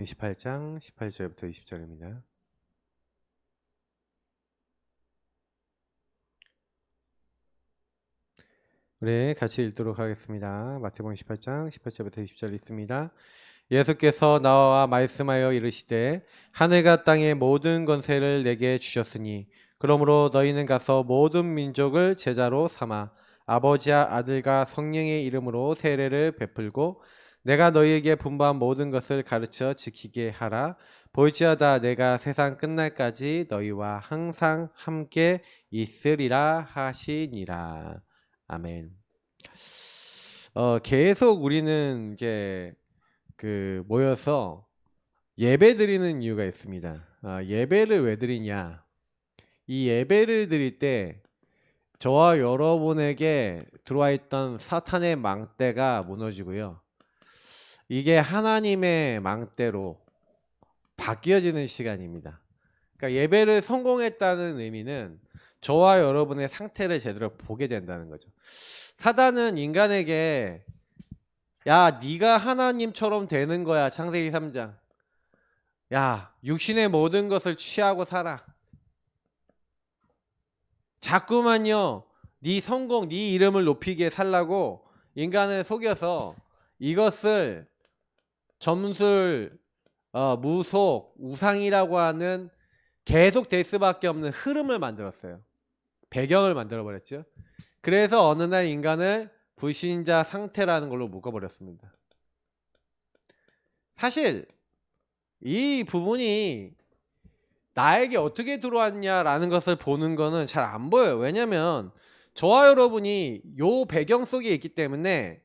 28장 18절부터 20절입니다. 우리 같이 읽도록 하겠습니다. 마태복음 18장 18절부터 20절 읽습니다. 예수께서 나와 말씀하여 이르시되 하늘과 땅의 모든 권세를 내게 주셨으니 그러므로 너희는 가서 모든 민족을 제자로 삼아 아버지와 아들과 성령의 이름으로 세례를 베풀고 내가 너희에게 분부한 모든 것을 가르쳐 지키게 하라. 볼지어다 내가 세상 끝날까지 너희와 항상 함께 있으리라 하시니라. 아멘. 계속 우리는 이제 모여서 예배 드리는 이유가 있습니다. 예배를 왜 드리냐? 이 예배를 드릴 때 저와 여러분에게 들어와 있던 사탄의 망대가 무너지고요. 이게 하나님의 망대로 바뀌어지는 시간입니다. 그러니까 예배를 성공했다는 의미는 저와 여러분의 상태를 제대로 보게 된다는 거죠. 사단은 인간에게 야, 네가 하나님처럼 되는 거야. 창세기 3장. 야, 육신의 모든 것을 취하고 살아. 자꾸만요, 네 성공, 네 이름을 높이게 살라고 인간을 속여서 이것을 점술, 무속, 우상이라고 하는 계속 될 수밖에 없는 흐름을 만들었어요. 배경을 만들어버렸죠. 그래서 어느 날 인간을 불신자 상태라는 걸로 묶어버렸습니다. 사실 이 부분이 나에게 어떻게 들어왔냐라는 것을 보는 거는 잘 안 보여요. 왜냐면 저와 여러분이 요 배경 속에 있기 때문에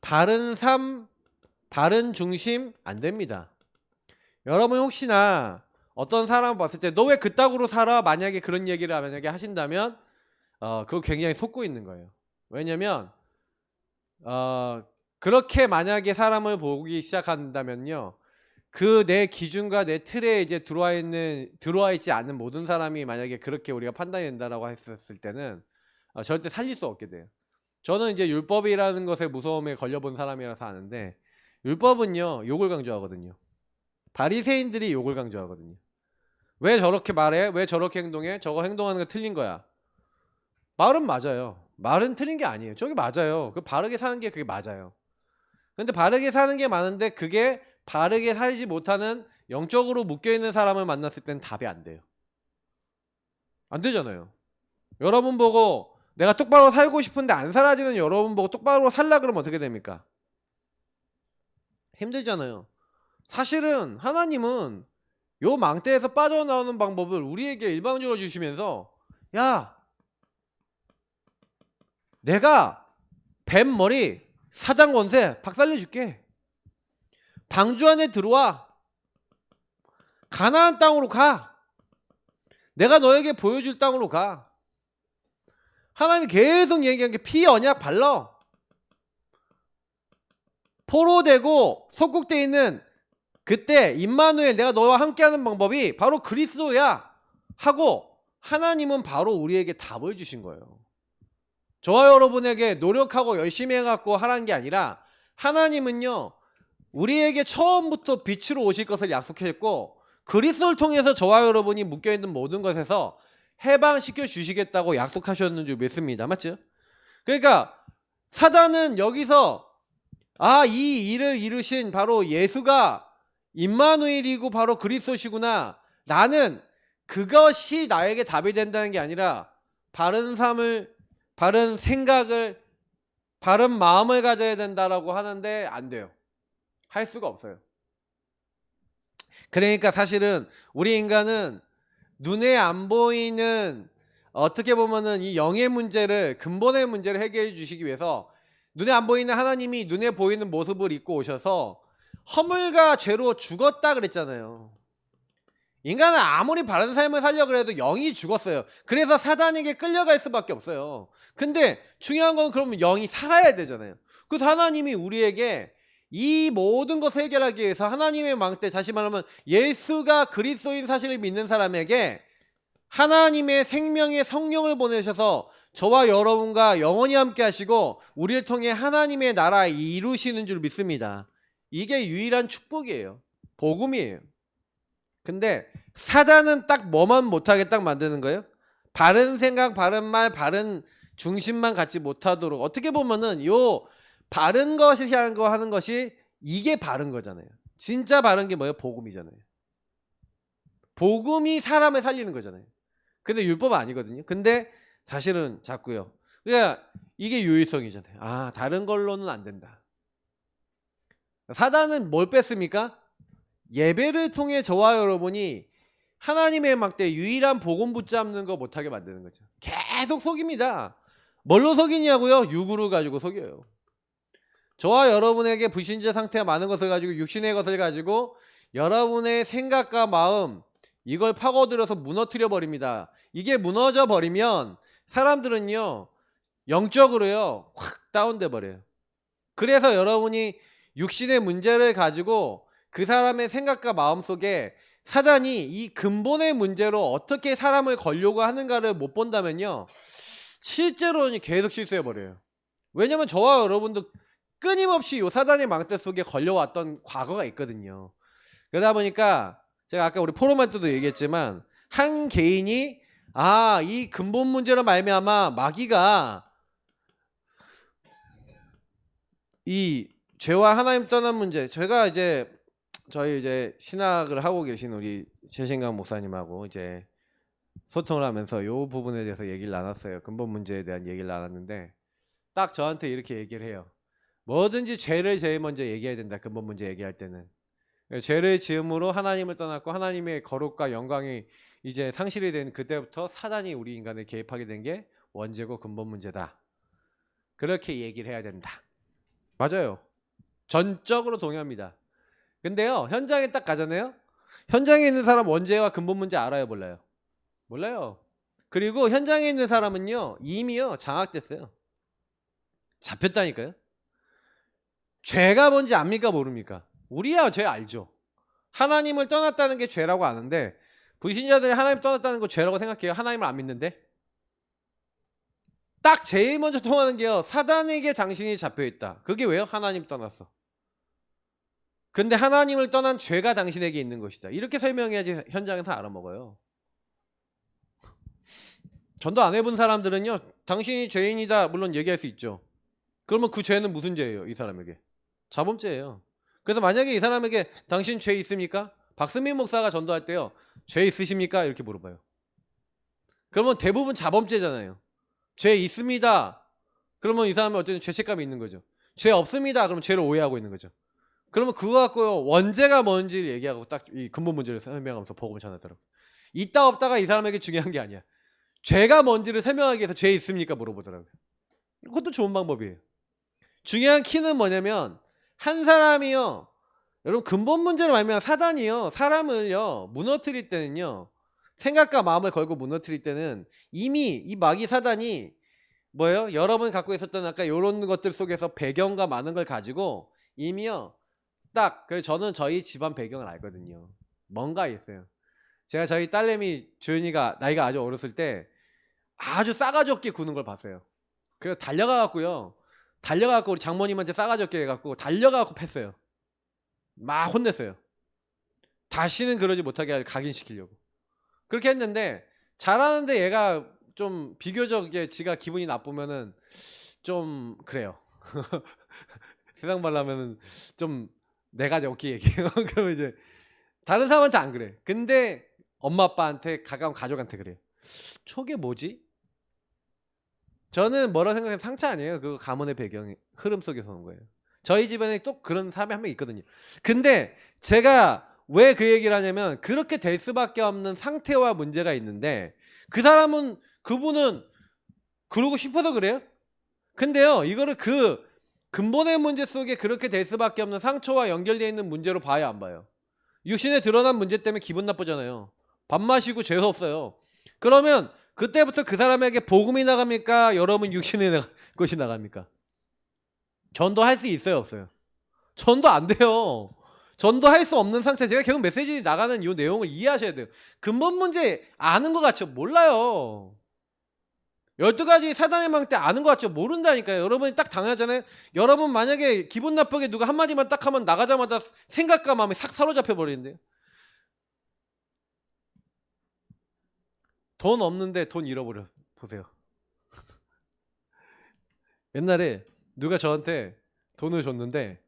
바른 삶, 바른 중심 안 됩니다. 여러분 혹시나 어떤 사람을 봤을 때 너 왜 그따구로 살아? 만약에 그런 얘기를 만약에 하신다면 그거 굉장히 속고 있는 거예요. 왜냐면 그렇게 만약에 사람을 보기 시작한다면요, 그 내 기준과 내 틀에 이제 들어와 있지 않는 모든 사람이 만약에 그렇게 우리가 판단이 된다라고 했었을 때는 절대 살릴 수 없게 돼요. 저는 이제 율법이라는 것의 무서움에 걸려본 사람이라서 아는데, 율법은요 욕을 강조하거든요. 바리새인들이 욕을 강조하거든요. 왜 저렇게 말해? 왜 저렇게 행동해? 저거 행동하는 거 틀린 거야. 말은 맞아요. 말은 틀린 게 아니에요. 저게 맞아요. 그 바르게 사는 게 그게 맞아요. 근데 바르게 사는 게 많은데 그게 바르게 살지 못하는 영적으로 묶여있는 사람을 만났을 때는 답이 안 돼요. 안 되잖아요. 여러분 보고 내가 똑바로 살고 싶은데 안 살아지는 여러분 보고 똑바로 살라 그러면 어떻게 됩니까? 힘들잖아요. 사실은 하나님은 요 망대에서 빠져나오는 방법을 우리에게 일방적으로 주시면서, 야, 내가 뱀머리 사장 권세 박살내줄게. 방주 안에 들어와. 가나안 땅으로 가. 내가 너에게 보여줄 땅으로 가. 하나님이 계속 얘기한 게 피 언약 발라. 포로되고 속국돼 있는 그때 임마누엘, 내가 너와 함께하는 방법이 바로 그리스도야 하고 하나님은 바로 우리에게 답을 주신 거예요. 저와 여러분에게 노력하고 열심히 해갖고 하라는 게 아니라 하나님은요 우리에게 처음부터 빛으로 오실 것을 약속했고 그리스도를 통해서 저와 여러분이 묶여있는 모든 것에서 해방시켜 주시겠다고 약속하셨는 줄 믿습니다. 맞죠? 그러니까 사단은 여기서 이 일을 이루신 바로 예수가 임마누엘이고 바로 그리스도시구나, 나는 그것이 나에게 답이 된다는 게 아니라 바른 삶을, 바른 생각을, 바른 마음을 가져야 된다라고 하는데 안 돼요. 할 수가 없어요. 그러니까 사실은 우리 인간은 눈에 안 보이는, 어떻게 보면은 이 영의 문제를, 근본의 문제를 해결해 주시기 위해서 눈에 안 보이는 하나님이 눈에 보이는 모습을 입고 오셔서 허물과 죄로 죽었다 그랬잖아요. 인간은 아무리 바른 삶을 살려고 해도 영이 죽었어요. 그래서 사단에게 끌려갈 수밖에 없어요. 근데 중요한 건 그러면 영이 살아야 되잖아요. 그래서 하나님이 우리에게 이 모든 것을 해결하기 위해서 하나님의 망대, 다시 말하면 예수가 그리스도인 사실을 믿는 사람에게 하나님의 생명의 성령을 보내셔서 저와 여러분과 영원히 함께 하시고 우리를 통해 하나님의 나라 이루시는 줄 믿습니다. 이게 유일한 축복이에요. 복음이에요. 근데 사단은 딱 뭐만 못하게 딱 만드는 거예요. 바른 생각, 바른 말, 바른 중심만 갖지 못하도록. 어떻게 보면은 요 바른 것이 하는 것이 이게 바른 거잖아요. 진짜 바른 게 뭐예요? 복음이잖아요. 복음이 사람을 살리는 거잖아요. 근데 율법은 아니거든요. 근데 사실은 자꾸요. 그러니까 이게 유일성이잖아요. 아, 다른 걸로는 안 된다. 사단은 뭘 뺐습니까? 예배를 통해 저와 여러분이 하나님의 막대 유일한 복음 붙잡는 거 못하게 만드는 거죠. 계속 속입니다. 뭘로 속이냐고요? 육으로 가지고 속여요. 저와 여러분에게 불신자 상태가 많은 것을 가지고 육신의 것을 가지고 여러분의 생각과 마음 이걸 파고들어서 무너뜨려 버립니다. 이게 무너져 버리면 사람들은요 영적으로요 확 다운돼 버려요. 그래서 여러분이 육신의 문제를 가지고 그 사람의 생각과 마음 속에 사단이 이 근본의 문제로 어떻게 사람을 걸려고 하는가를 못 본다면요 실제로는 계속 실수해 버려요. 왜냐면 저와 여러분도 끊임없이 요 사단의 망대 속에 걸려왔던 과거가 있거든요. 그러다 보니까 제가 아까 우리 포럼할 때도 얘기했지만 한 개인이 이 근본 문제로 말미암아 마귀가 이 죄와 하나님 떠난 문제, 제가 이제 저희 이제 신학을 하고 계신 우리 최신강 목사님하고 이제 소통을 하면서 요 부분에 대해서 얘기를 나눴어요. 근본 문제에 대한 얘기를 나눴는데 딱 저한테 이렇게 얘기를 해요. 뭐든지 죄를 제일 먼저 얘기해야 된다. 근본 문제 얘기할 때는. 죄를 지음으로 하나님을 떠났고 하나님의 거룩과 영광이 이제 상실이 된 그때부터 사단이 우리 인간을 개입하게 된 게 원죄고 근본 문제다. 그렇게 얘기를 해야 된다. 맞아요. 전적으로 동의합니다. 근데요 현장에 딱 가잖아요. 현장에 있는 사람 원죄와 근본 문제 알아요? 몰라요? 몰라요. 그리고 현장에 있는 사람은요 이미요 장악됐어요. 잡혔다니까요. 죄가 뭔지 압니까? 모릅니까? 우리야 죄 알죠. 하나님을 떠났다는 게 죄라고 아는데 불신자들이 하나님 떠났다는 거 죄라고 생각해요. 하나님을 안 믿는데. 딱 제일 먼저 통하는 게요 사단에게 당신이 잡혀있다. 그게 왜요? 하나님 떠났어. 근데 하나님을 떠난 죄가 당신에게 있는 것이다. 이렇게 설명해야지 현장에서 알아먹어요. 전도 안 해본 사람들은요 당신이 죄인이다 물론 얘기할 수 있죠. 그러면 그 죄는 무슨 죄예요? 이 사람에게 자범죄예요. 그래서 만약에 이 사람에게 당신 죄 있습니까? 박승민 목사가 전도할 때요 죄 있으십니까? 이렇게 물어봐요. 그러면 대부분 자범죄잖아요. 죄 있습니다. 그러면 이 사람은 어쨌든 죄책감이 있는 거죠. 죄 없습니다. 그러면 죄를 오해하고 있는 거죠. 그러면 그거 갖고요 원죄가 뭔지를 얘기하고 딱 이 근본 문제를 설명하면서 복음을 전하더라고요. 있다 없다가 이 사람에게 중요한 게 아니야. 죄가 뭔지를 설명하기 위해서 죄 있습니까? 물어보더라고요. 그것도 좋은 방법이에요. 중요한 키는 뭐냐면 한 사람이요 여러분 근본 문제로 말하면 사단이요 사람을요 무너뜨릴 때는요 생각과 마음을 걸고 무너뜨릴 때는 이미 이 마귀 사단이 뭐예요? 여러분이 갖고 있었던 아까 이런 것들 속에서 배경과 많은 걸 가지고 이미요 딱 그래서 저는 저희 집안 배경을 알거든요. 뭔가 있어요. 제가 저희 딸내미 조윤이가 나이가 아주 어렸을 때 아주 싸가지 없게 구는 걸 봤어요. 그래서 달려가갖고 우리 장모님한테 싸가지 없게 해갖고 달려가갖고 팼어요. 막 혼냈어요. 다시는 그러지 못하게 각인시키려고. 그렇게 했는데 잘하는데 얘가 좀 비교적 이제 지가 기분이 나쁘면은 좀 그래요. 세상 말로 하면은 좀 내가 적게 얘기해요. 그러면 이제 다른 사람한테 안 그래. 근데 엄마 아빠한테 가까운 가족한테 그래요. 저게 뭐지? 저는 뭐라 생각하면 상처 아니에요. 그거 가문의 배경 흐름 속에서 온 거예요. 저희 집안에 또 그런 사람이 한 명 있거든요. 근데 제가 왜 그 얘기를 하냐면 그렇게 될 수밖에 없는 상태와 문제가 있는데 그분은 그러고 싶어서 그래요. 근데요 이거를 그 근본의 문제 속에 그렇게 될 수밖에 없는 상처와 연결되어 있는 문제로 봐야 안 봐요. 육신에 드러난 문제 때문에 기분 나쁘잖아요. 밥 마시고 죄가 없어요. 그러면 그때부터 그 사람에게 복음이 나갑니까? 여러분 육신의 것이 나갑니까? 전도할 수 있어요 없어요? 전도 안 돼요. 전도할 수 없는 상태. 제가 계속 메시지 나가는 이 내용을 이해하셔야 돼요. 근본 문제 아는 것 같죠? 몰라요. 12가지 사단의 망대 아는 것 같죠? 모른다니까요. 여러분이 딱 당하잖아요. 여러분 만약에 기분 나쁘게 누가 한마디만 딱 하면 나가자마자 생각과 마음이 싹 사로잡혀 버리는데요. 돈 없는데 돈 잃어버려. 보세요. 옛날에 누가 저한테 돈을 줬는데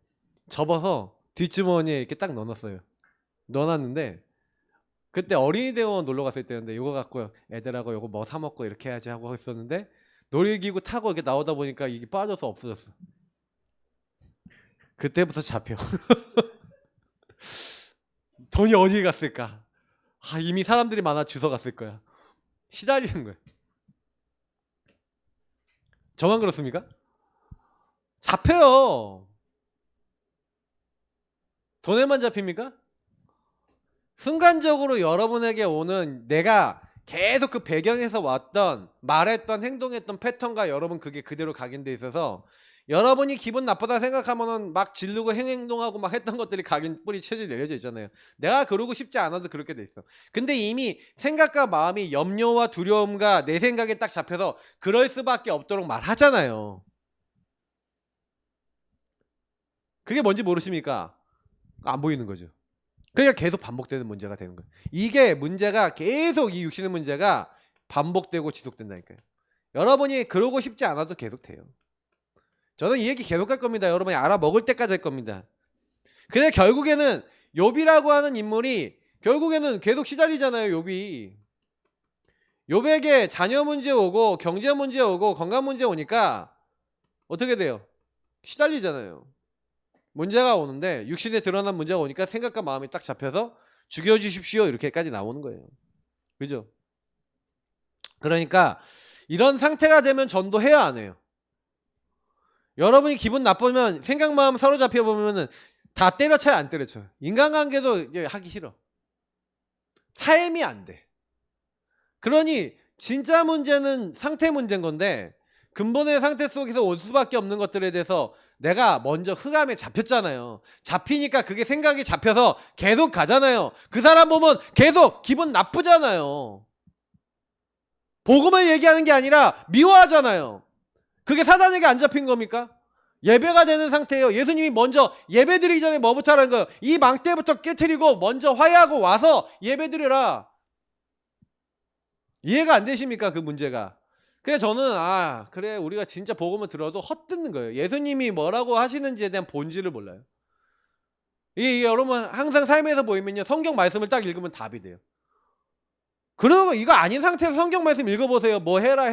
접어서 뒷주머니에 이렇게 딱 넣어놨어요. 넣어놨는데 그때 어린이 대공원 놀러 갔을 때였는데 이거 갖고 애들하고 이거 뭐 사 먹고 이렇게 해야지 하고 있었는데 놀이기구 타고 이렇게 나오다 보니까 이게 빠져서 없어졌어. 그때부터 잡혀. 돈이 어디 갔을까? 아, 이미 사람들이 많아 주워 갔을 거야. 시달리는 거야. 저만 그렇습니까? 잡혀요. 돈에만 잡힙니까? 순간적으로 여러분에게 오는 내가 계속 그 배경에서 왔던 말했던 행동했던 패턴과 여러분 그게 그대로 각인돼 있어서 여러분이 기분 나쁘다 생각하면은 막 지르고 행동하고 막 했던 것들이 각인 뿌리 체질 내려져 있잖아요. 내가 그러고 싶지 않아도 그렇게 돼 있어. 근데 이미 생각과 마음이 염려와 두려움과 내 생각에 딱 잡혀서 그럴 수밖에 없도록 말하잖아요. 그게 뭔지 모르십니까? 안 보이는 거죠. 그러니까 계속 반복되는 문제가 되는 거예요. 이게 문제가 계속 이 육신의 문제가 반복되고 지속된다니까요. 여러분이 그러고 싶지 않아도 계속 돼요. 저는 이 얘기 계속 할 겁니다. 여러분이 알아먹을 때까지 할 겁니다. 근데 결국에는 욥이라고 하는 인물이 결국에는 계속 시달리잖아요. 욥이. 욥에게 자녀 문제 오고 경제 문제 오고 건강 문제 오니까 어떻게 돼요? 시달리잖아요. 문제가 오는데 육신에 드러난 문제가 오니까 생각과 마음이 딱 잡혀서 죽여주십시오 이렇게까지 나오는 거예요. 그죠? 그러니까 이런 상태가 되면 전도해야 안 해요. 여러분이 기분 나쁘면 생각 마음 사로잡혀 보면은 다 때려쳐요 안 때려쳐요? 인간관계도 이제 하기 싫어. 삶이 안 돼. 그러니 진짜 문제는 상태 문제인 건데 근본의 상태 속에서 올 수밖에 없는 것들에 대해서 내가 먼저 흑암에 잡혔잖아요. 잡히니까 그게 생각이 잡혀서 계속 가잖아요. 그 사람 보면 계속 기분 나쁘잖아요. 복음을 얘기하는 게 아니라 미워하잖아요. 그게 사단에게 안 잡힌 겁니까? 예배가 되는 상태예요. 예수님이 먼저 예배 드리기 전에 뭐부터 하라는 거예요? 이 망대부터 깨트리고 먼저 화해하고 와서 예배 드려라. 이해가 안 되십니까? 그 문제가. 그래 저는 그래 우리가 진짜 복음을 들어도 헛듣는 거예요. 예수님이 뭐라고 하시는지에 대한 본질을 몰라요. 이게 여러분 항상 삶에서 보이면요 성경 말씀을 딱 읽으면 답이 돼요. 그리고 이거 아닌 상태에서 성경 말씀 읽어보세요. 뭐 해라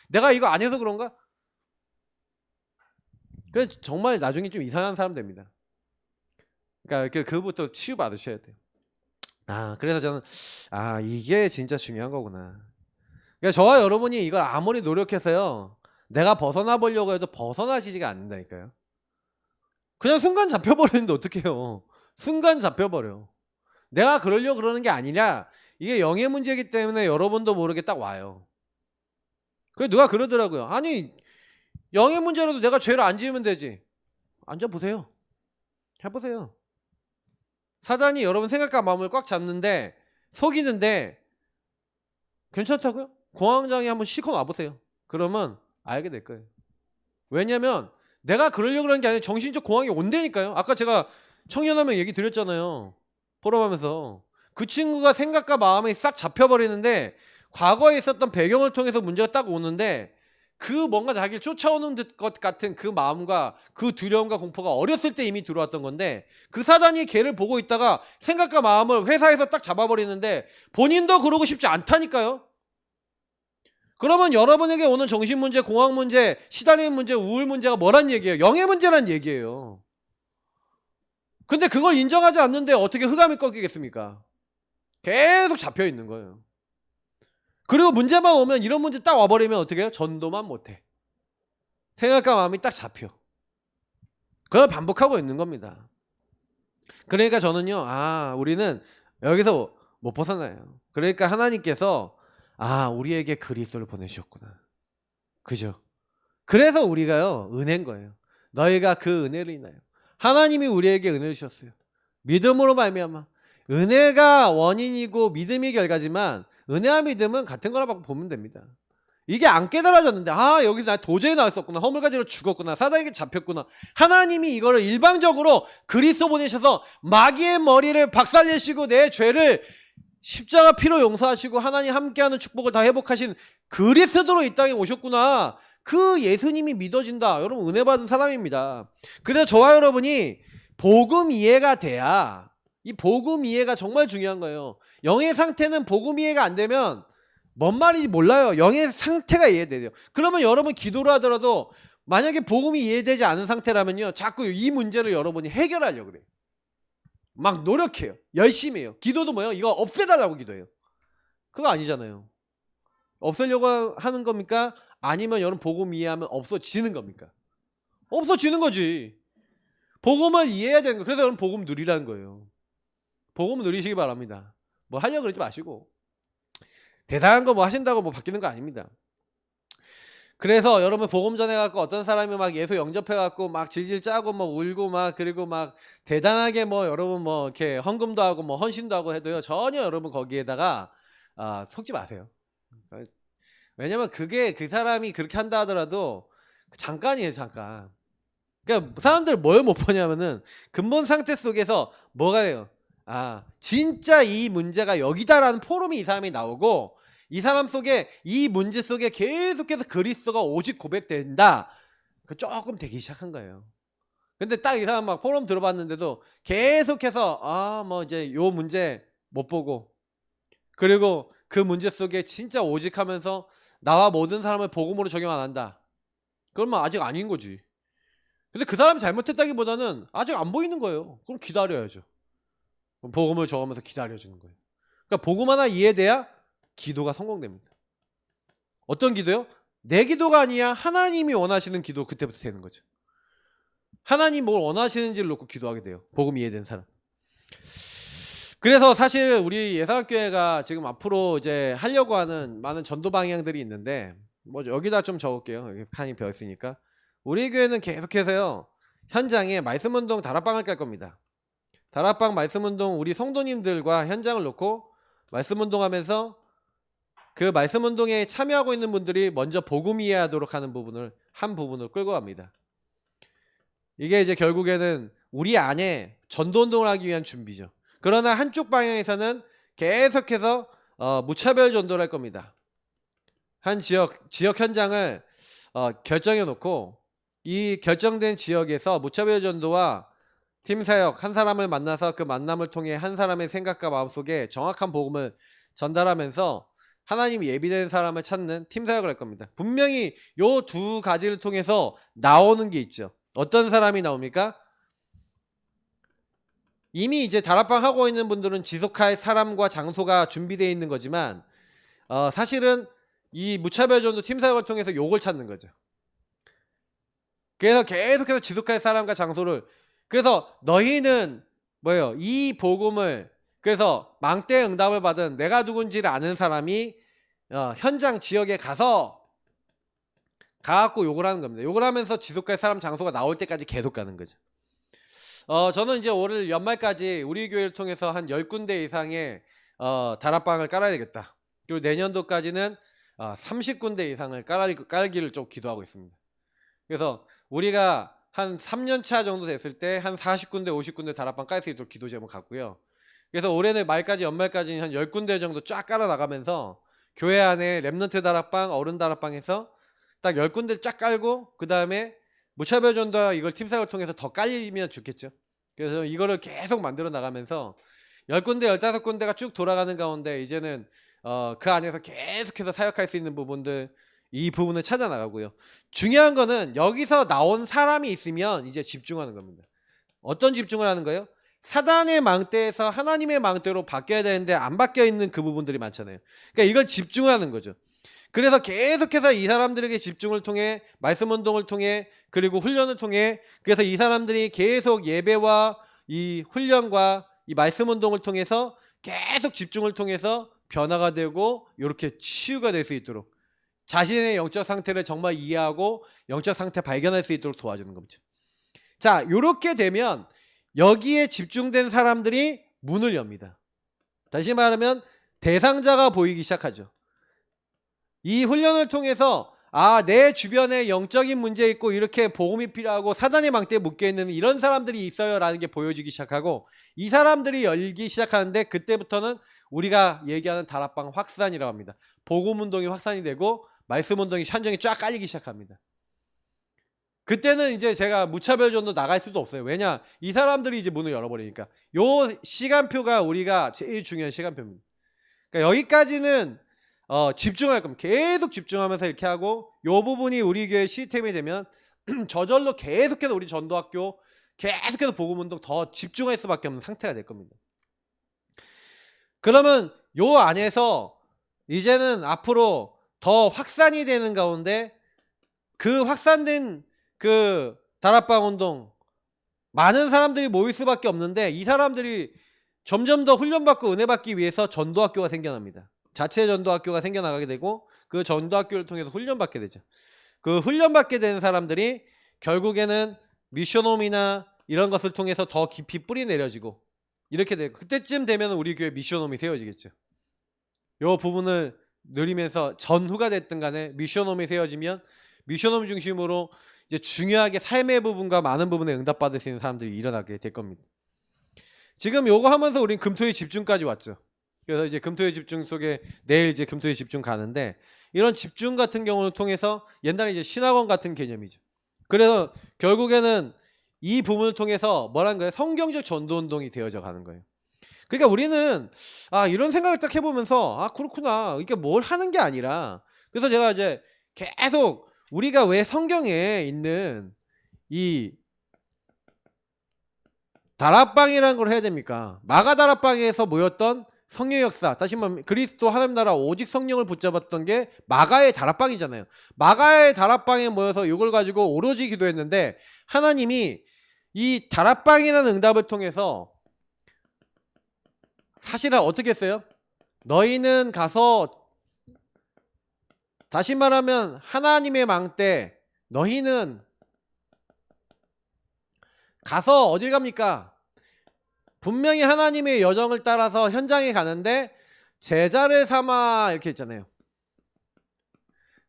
내가 이거 안 해서 그런가? 그래 정말 나중에 좀 이상한 사람 됩니다. 그러니까 그부터 치유받으셔야 돼요. 그래서 저는 이게 진짜 중요한 거구나. 그러니까 저와 여러분이 이걸 아무리 노력해서요 내가 벗어나 보려고 해도 벗어나지가 않는다니까요. 그냥 순간 잡혀버리는데 어떡해요. 순간 잡혀버려. 내가 그러려고 그러는 게 아니라 이게 영의 문제이기 때문에 여러분도 모르게 딱 와요. 그래서 누가 그러더라고요. 아니 영의 문제라도 내가 죄를 안 지으면 되지. 앉아보세요. 해보세요. 사단이 여러분 생각과 마음을 꽉 잡는데 속이는데 괜찮다고요? 공황장애 한번 실컷 와보세요. 그러면 알게 될 거예요. 왜냐면 내가 그러려고 그러는 게 아니라 정신적 공황이 온다니까요. 아까 제가 청년 한 명 얘기 드렸잖아요. 포럼하면서 그 친구가 생각과 마음이 싹 잡혀버리는데 과거에 있었던 배경을 통해서 문제가 딱 오는데 그 뭔가 자기를 쫓아오는 것 같은 그 마음과 그 두려움과 공포가 어렸을 때 이미 들어왔던 건데 그 사단이 걔를 보고 있다가 생각과 마음을 회사에서 딱 잡아버리는데 본인도 그러고 싶지 않다니까요. 그러면 여러분에게 오는 정신 문제, 공황 문제, 시달리는 문제, 우울 문제가 뭐란 얘기예요? 영의 문제란 얘기예요. 근데 그걸 인정하지 않는데 어떻게 흑암이 꺾이겠습니까? 계속 잡혀 있는 거예요. 그리고 문제만 오면 이런 문제 딱 와버리면 어떻게 해요? 전도만 못해. 생각과 마음이 딱 잡혀. 그걸 반복하고 있는 겁니다. 그러니까 저는요, 우리는 여기서 못 벗어나요. 그러니까 하나님께서 우리에게 그리스도를 보내주셨구나. 그죠? 그래서 우리가요 은혜인 거예요. 너희가 그 은혜를 인하여 하나님이 우리에게 은혜를 주셨어요. 믿음으로 말미암아. 은혜가 원인이고 믿음이 결과지만 은혜와 믿음은 같은 거라고 보면 됩니다. 이게 안 깨달아졌는데, 아, 여기서 나 도저히 나왔었구나. 허물가지로 죽었구나. 사단에게 잡혔구나. 하나님이 이거를 일방적으로 그리스도 보내셔서 마귀의 머리를 박살내시고 내 죄를 십자가 피로 용서하시고 하나님 함께하는 축복을 다 회복하신 그리스도로 이 땅에 오셨구나. 그 예수님이 믿어진다. 여러분, 은혜 받은 사람입니다. 그래서 저와 여러분이 복음 이해가 돼야, 이 복음 이해가 정말 중요한 거예요. 영의 상태는 복음 이해가 안 되면 뭔 말인지 몰라요. 영의 상태가 이해돼요. 그러면 여러분 기도를 하더라도 만약에 복음이 이해되지 않은 상태라면요, 자꾸 이 문제를 여러분이 해결하려고 그래요. 막 노력해요. 열심히 해요. 기도도 뭐예요? 이거 없애달라고 기도해요. 그거 아니잖아요. 없애려고 하는 겁니까? 아니면 여러분 복음 이해하면 없어지는 겁니까? 없어지는 거지. 복음을 이해해야 되는 거예요. 그래서 여러분 복음 누리라는 거예요. 복음 누리시기 바랍니다. 뭐 하려고 그러지 마시고. 대단한 거 뭐 하신다고 뭐 바뀌는 거 아닙니다. 그래서 여러분 복음 전해갖고 어떤 사람이 막 예수 영접해갖고 막 질질 짜고 막 울고 막 그리고 막 대단하게 뭐 여러분 뭐 이렇게 헌금도 하고 뭐 헌신도 하고 해도요, 전혀 여러분 거기에다가 속지 마세요. 왜냐면 그게 그 사람이 그렇게 한다 하더라도 잠깐이에요, 잠깐. 그러니까 사람들 뭘 못 보냐면은 근본 상태 속에서 뭐가 돼요? 진짜 이 문제가 여기다라는 포럼이 이 사람이 나오고 이 사람 속에 이 문제 속에 계속해서 그리스도가 오직 고백된다. 그 조금 되기 시작한 거예요. 근데 딱 이 사람 막 포럼 들어봤는데도 계속해서 뭐 이제 요 문제 못 보고 그리고 그 문제 속에 진짜 오직 하면서 나와 모든 사람을 복음으로 적용 안 한다. 그러면 아직 아닌 거지. 근데 그 사람이 잘못했다기보다는 아직 안 보이는 거예요. 그럼 기다려야죠. 복음을 적으면서 기다려주는 거예요. 그러니까 복음 하나 이해돼야 기도가 성공됩니다. 어떤 기도요? 내 기도가 아니야. 하나님이 원하시는 기도, 그때부터 되는 거죠. 하나님 뭘 원하시는지를 놓고 기도하게 돼요. 복음 이해된 사람. 그래서 사실 우리 예사학교회가 지금 앞으로 이제 하려고 하는 많은 전도 방향들이 있는데, 뭐 여기다 좀 적을게요. 여기 칸이 비어 있으니까. 우리 교회는 계속해서요, 현장에 말씀운동 다락방을 깔 겁니다. 다락방 말씀운동, 우리 성도님들과 현장을 놓고 말씀운동하면서 그 말씀운동에 참여하고 있는 분들이 먼저 복음 이해하도록 하는 한 부분을 끌고 갑니다. 이게 이제 결국에는 우리 안에 전도운동을 하기 위한 준비죠. 그러나 한쪽 방향에서는 계속해서 무차별 전도를 할 겁니다. 한 지역 현장을 결정해 놓고 이 결정된 지역에서 무차별 전도와 팀 사역 한 사람을 만나서 그 만남을 통해 한 사람의 생각과 마음속에 정확한 복음을 전달하면서 하나님이 예비된 사람을 찾는 팀 사역을 할 겁니다. 분명히 요 두 가지를 통해서 나오는 게 있죠. 어떤 사람이 나옵니까? 이미 이제 다락방 하고 있는 분들은 지속할 사람과 장소가 준비되어 있는 거지만 사실은 이 무차별 전도 팀 사역을 통해서 요걸 찾는 거죠. 그래서 계속해서 지속할 사람과 장소를, 그래서 너희는 뭐예요? 이 복음을, 그래서 망대 응답을 받은 내가 누군지를 아는 사람이 현장 지역에 가갖고 욕을 하는 겁니다. 욕을 하면서 지속할 사람 장소가 나올 때까지 계속 가는 거죠. 저는 이제 올 연말까지 우리 교회를 통해서 한 10군데 이상의 다락방을 깔아야 되겠다. 그리고 내년도까지는 30군데 이상을 깔기를 좀 기도하고 있습니다. 그래서 우리가 한 3년차 정도 됐을 때 한 40군데 50군데 다락방 깔 수 있도록 기도 제목 갖고요. 그래서 올해는 연말까지 한 10군데 정도 쫙 깔아 나가면서 교회 안에 렘넌트 다락방, 어른 다락방에서 딱 10군데 쫙 깔고 그 다음에 무차별 전도와 이걸 팀 사역을 통해서 더 깔리면 좋겠죠. 그래서 이거를 계속 만들어 나가면서 10군데 15군데가 쭉 돌아가는 가운데 이제는 그 안에서 계속해서 사역할 수 있는 부분들, 이 부분을 찾아 나가고요. 중요한 거는 여기서 나온 사람이 있으면 이제 집중하는 겁니다. 어떤 집중을 하는 거예요? 사단의 망대에서 하나님의 망대로 바뀌어야 되는데 안 바뀌어 있는 그 부분들이 많잖아요. 그러니까 이걸 집중하는 거죠. 그래서 계속해서 이 사람들에게 집중을 통해 말씀 운동을 통해 그리고 훈련을 통해, 그래서 이 사람들이 계속 예배와 이 훈련과 이 말씀 운동을 통해서 계속 집중을 통해서 변화가 되고 이렇게 치유가 될 수 있도록 자신의 영적 상태를 정말 이해하고 영적 상태 발견할 수 있도록 도와주는 겁니다. 자, 이렇게 되면 여기에 집중된 사람들이 문을 엽니다. 다시 말하면 대상자가 보이기 시작하죠. 이 훈련을 통해서 내 주변에 영적인 문제 있고 이렇게 복음이 필요하고 사단의 망대에 묶여있는 이런 사람들이 있어요 라는 게 보여지기 시작하고, 이 사람들이 열기 시작하는데 그때부터는 우리가 얘기하는 다락방 확산이라고 합니다. 복음 운동이 확산이 되고 말씀 운동이 현장에 쫙 깔리기 시작합니다. 그때는 이제 제가 무차별전도 나갈 수도 없어요. 왜냐, 이 사람들이 이제 문을 열어버리니까. 요 시간표가 우리가 제일 중요한 시간표입니다. 그러니까 여기까지는 집중할 겁니다. 계속 집중하면서 이렇게 하고, 요 부분이 우리 교회 시스템이 되면 저절로 계속해서 우리 전도학교 계속해서 복음운동 더 집중할 수밖에 없는 상태가 될 겁니다. 그러면 요 안에서 이제는 앞으로 더 확산이 되는 가운데, 그 확산된 그 다락방 운동 많은 사람들이 모일 수밖에 없는데, 이 사람들이 점점 더 훈련받고 은혜받기 위해서 전도학교가 생겨납니다. 자체 전도학교가 생겨나가게 되고, 그 전도학교를 통해서 훈련받게 되죠. 그 훈련받게 되는 사람들이 결국에는 미션홈이나 이런 것을 통해서 더 깊이 뿌리 내려지고 이렇게 되고, 그때쯤 되면 우리 교회 미션홈이 세워지겠죠. 요 부분을 누리면서 전후가 됐든 간에 미션홈이 세워지면 미션홈 중심으로 이제 중요하게 삶의 부분과 많은 부분에 응답받을 수 있는 사람들이 일어나게 될 겁니다. 지금 요거 하면서 우린 금토의 집중까지 왔죠. 그래서 이제 금토의 집중 속에 내일 이제 금토의 집중 가는데, 이런 집중 같은 경우를 통해서 옛날에 이제 신학원 같은 개념이죠. 그래서 결국에는 이 부분을 통해서 뭐라는 거예요? 성경적 전도운동이 되어져 가는 거예요. 그러니까 우리는 이런 생각을 딱 해보면서 그렇구나, 이게 뭘 하는 게 아니라, 그래서 제가 이제 계속 우리가 왜 성경에 있는 이 다락방이라는 걸 해야 됩니까? 마가 다락방에서 모였던 성령 역사, 다시 말하면 그리스도 하나님 나라 오직 성령을 붙잡았던 게 마가의 다락방이잖아요. 마가의 다락방에 모여서 이걸 가지고 오로지 기도했는데, 하나님이 이 다락방이라는 응답을 통해서 사실은 어떻게 했어요? 너희는 가서, 다시 말하면 하나님의 망대, 너희는 가서 어딜 갑니까? 분명히 하나님의 여정을 따라서 현장에 가는데 제자를 삼아 이렇게 했잖아요.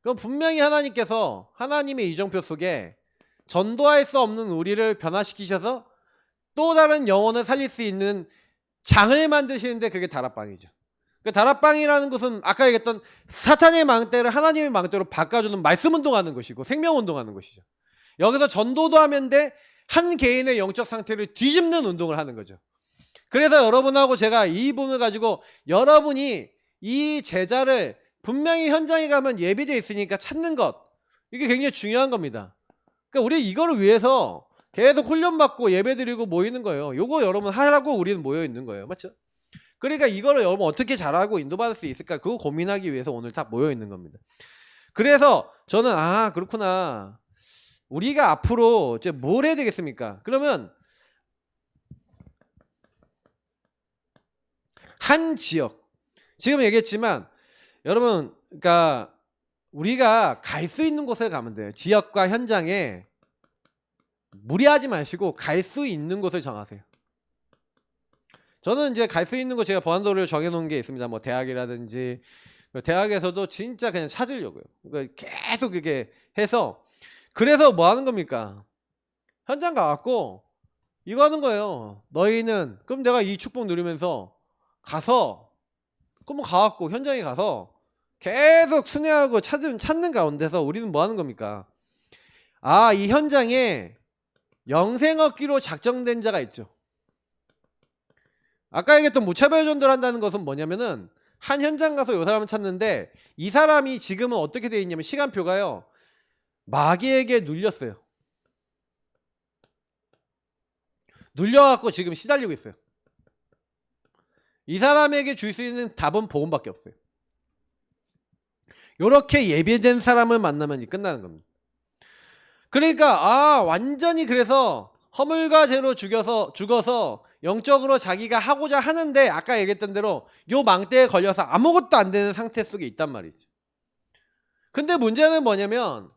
그럼 분명히 하나님께서 하나님의 이정표 속에 전도할 수 없는 우리를 변화시키셔서 또 다른 영혼을 살릴 수 있는 장을 만드시는데, 그게 다락방이죠. 그 다락방이라는 것은 아까 얘기했던 사탄의 망대를 하나님의 망대로 바꿔주는 말씀 운동하는 것이고 생명 운동하는 것이죠. 여기서 전도도 하면 돼, 한 개인의 영적 상태를 뒤집는 운동을 하는 거죠. 그래서 여러분하고 제가 이 부분을 가지고, 여러분이 이 제자를 분명히 현장에 가면 예비되어 있으니까 찾는 것, 이게 굉장히 중요한 겁니다. 그러니까 우리 이거를 위해서 계속 훈련받고 예배드리고 모이는 거예요. 요거 여러분 하라고 우리는 모여 있는 거예요. 맞죠? 그러니까 이거를 여러분 어떻게 잘하고 인도받을 수 있을까, 그거 고민하기 위해서 오늘 다 모여 있는 겁니다. 그래서 저는 그렇구나, 우리가 앞으로 이제 뭘 해야 되겠습니까? 그러면 한 지역, 지금 얘기했지만 여러분, 그러니까 우리가 갈 수 있는 곳에 가면 돼요. 지역과 현장에 무리하지 마시고 갈 수 있는 곳을 정하세요. 저는 이제 갈 수 있는 곳, 제가 번호를 정해놓은 게 있습니다. 뭐 대학이라든지, 대학에서도 진짜 그냥 찾으려고요. 그러니까 계속 이렇게 해서, 그래서 뭐 하는 겁니까? 현장 가갖고 이거 하는 거예요. 너희는, 그럼 내가 이 축복 누리면서 가서, 그럼 가갖고 현장에 가서 계속 순회하고 찾는 가운데서 우리는 뭐 하는 겁니까? 이 현장에 영생 얻기로 작정된 자가 있죠. 아까 얘기했던 무차별 전도를 한다는 것은 뭐냐면은, 한 현장 가서 이 사람을 찾는데, 이 사람이 지금은 어떻게 되어 있냐면 시간표가요, 마귀에게 눌렸어요. 눌려갖고 지금 시달리고 있어요. 이 사람에게 줄 수 있는 답은 복음밖에 없어요. 요렇게 예비된 사람을 만나면 끝나는 겁니다. 그러니까 완전히, 그래서 허물과 죄로 죽어서 영적으로 자기가 하고자 하는데, 아까 얘기했던 대로 요 망대에 걸려서 아무것도 안 되는 상태 속에 있단 말이죠. 근데 문제는 뭐냐면,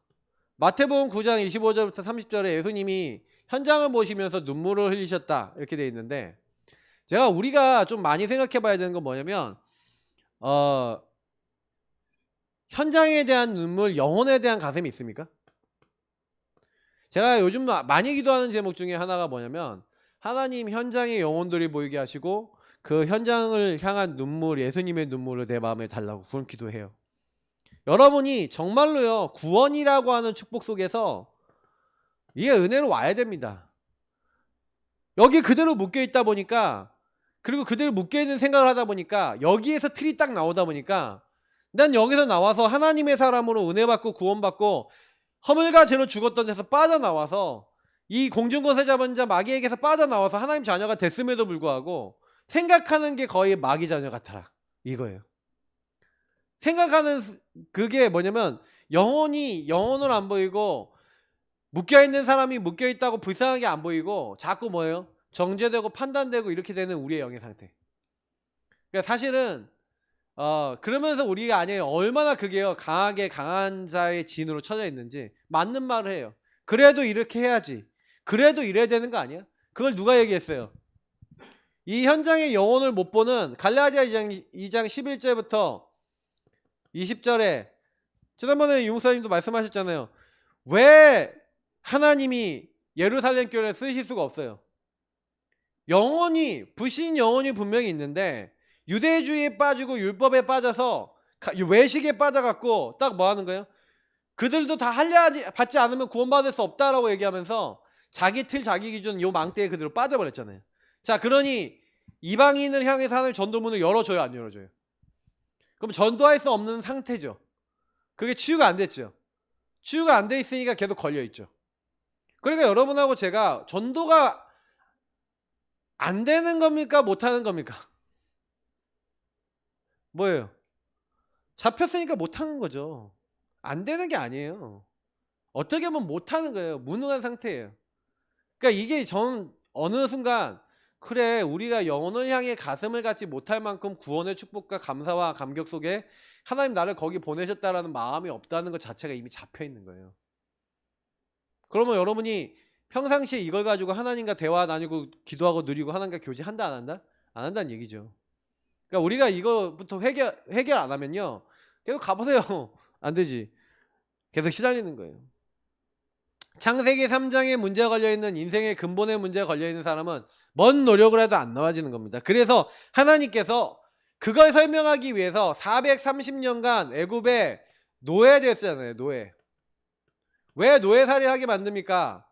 마태복음 9장 25절부터 30절에 예수님이 현장을 보시면서 눈물을 흘리셨다 이렇게 돼 있는데, 우리가 좀 많이 생각해 봐야 되는 건 뭐냐면, 현장에 대한 눈물, 영혼에 대한 가슴이 있습니까? 제가 요즘 많이 기도하는 제목 중에 하나가 뭐냐면 하나님 현장의 영혼들이 보이게 하시고 그 현장을 향한 눈물, 예수님의 눈물을 내 마음에 달라고 그런 기도해요. 여러분이 정말로요 구원이라고 하는 축복 속에서 이게 은혜로 와야 됩니다. 여기 그대로 묶여있다 보니까, 그리고 그대로 묶여있는 생각을 하다 보니까 여기에서 틀이 딱 나오다 보니까 난 여기서 나와서 하나님의 사람으로 은혜받고 구원받고 허물과 죄로 죽었던 데서 빠져나와서 이 공중권세 잡은 자 마귀에게서 빠져나와서 하나님 자녀가 됐음에도 불구하고 생각하는 게 거의 마귀 자녀 같아라 이거예요. 생각하는 그게 뭐냐면 영혼이 영혼으로 안 보이고 묶여있는 사람이 묶여있다고 불쌍하게 안 보이고 자꾸 뭐예요? 정죄되고 판단되고 이렇게 되는 우리의 영의 상태. 그러니까 사실은 그러면서 우리가 아니에요. 얼마나 그게요 강하게 강한 자의 진으로 쳐져 있는지 맞는 말을 해요. 그래도 이렇게 해야지. 그래도 이래야 되는 거 아니야? 그걸 누가 얘기했어요? 이 현장의 영혼을 못 보는 갈라디아 2장 11절부터 20절에 지난번에 유목사님도 말씀하셨잖아요. 왜 하나님이 예루살렘 교회를 쓰실 수가 없어요? 영혼이 부신 영혼이 분명히 있는데 유대주의에 빠지고 율법에 빠져서 외식에 빠져갖고 딱 뭐 하는 거예요? 그들도 다 할례 받지 않으면 구원받을 수 없다라고 얘기하면서 자기 틀 자기 기준 요 망대에 그대로 빠져버렸잖아요. 자, 그러니 이방인을 향해서 하나님 전도문을 열어줘요 안 열어줘요? 그럼 전도할 수 없는 상태죠. 그게 치유가 안 됐죠. 치유가 안 돼 있으니까 계속 걸려있죠. 그러니까 여러분하고 제가 전도가 안 되는 겁니까? 못하는 겁니까? 뭐예요? 잡혔으니까 못하는 거죠. 안 되는 게 아니에요. 어떻게 보면 못하는 거예요. 무능한 상태예요. 그러니까 이게 전 어느 순간 그래 우리가 영혼을 향해 가슴을 갖지 못할 만큼 구원의 축복과 감사와 감격 속에 하나님 나를 거기 보내셨다라는 마음이 없다는 것 자체가 이미 잡혀 있는 거예요. 그러면 여러분이 평상시에 이걸 가지고 하나님과 대화 나누고 기도하고 누리고 하나님과 교제한다 안 한다? 안 한다는 얘기죠. 그러니까 우리가 이거부터 해결 안 하면요 계속 가보세요. 안 되지. 계속 시달리는 거예요. 창세기 3장에 문제가 걸려있는 인생의 근본의 문제가 걸려있는 사람은 뭔 노력을 해도 안 나아지는 겁니다. 그래서 하나님께서 그걸 설명하기 위해서 430년간 애굽에 노예됐잖아요. 노예. 왜 노예살이를 하게 만듭니까?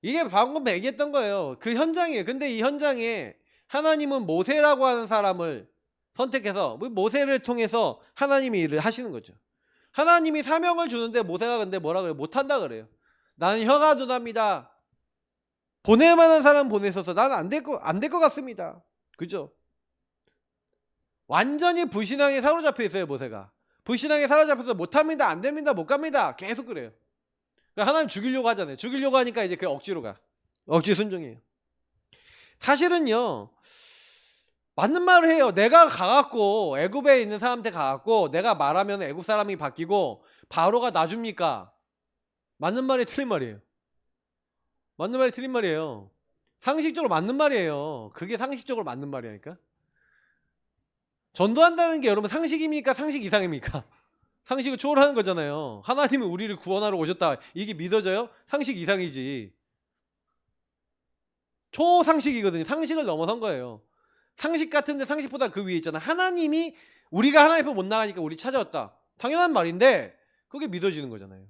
이게 방금 얘기했던 거예요. 그 현장이에요. 근데 이 현장에 하나님은 모세라고 하는 사람을 선택해서 모세를 통해서 하나님이 일을 하시는 거죠. 하나님이 사명을 주는데 모세가 근데 뭐라 그래요? 못한다 그래요. 나는 혀가 둔합니다. 보낼 만한 사람 보내셔서 나는 안 될 것 같습니다. 그죠? 완전히 불신앙에 사로잡혀 있어요 모세가. 불신앙에 사로잡혀서 못합니다. 안 됩니다. 못 갑니다. 계속 그래요. 그러니까 하나님 죽이려고 하잖아요. 죽이려고 하니까 이제 그 억지로 가. 억지 순종이에요. 사실은요 맞는 말을 해요. 내가 가갖고 애굽에 있는 사람한테 가갖고 내가 말하면 애굽 사람이 바뀌고 바로가 놔줍니까? 맞는 말이 틀린 말이에요. 맞는 말이 틀린 말이에요. 상식적으로 맞는 말이에요. 그게 상식적으로 맞는 말이라니까. 전도한다는 게 여러분 상식입니까? 상식 이상입니까? 상식을 초월하는 거잖아요. 하나님은 우리를 구원하러 오셨다. 이게 믿어져요? 상식 이상이지. 초상식이거든요. 상식을 넘어선 거예요. 상식 같은데 상식보다 그 위에 있잖아. 하나님이 우리가 하나님 앞에 못 나가니까 우리 찾아왔다. 당연한 말인데 그게 믿어지는 거잖아요.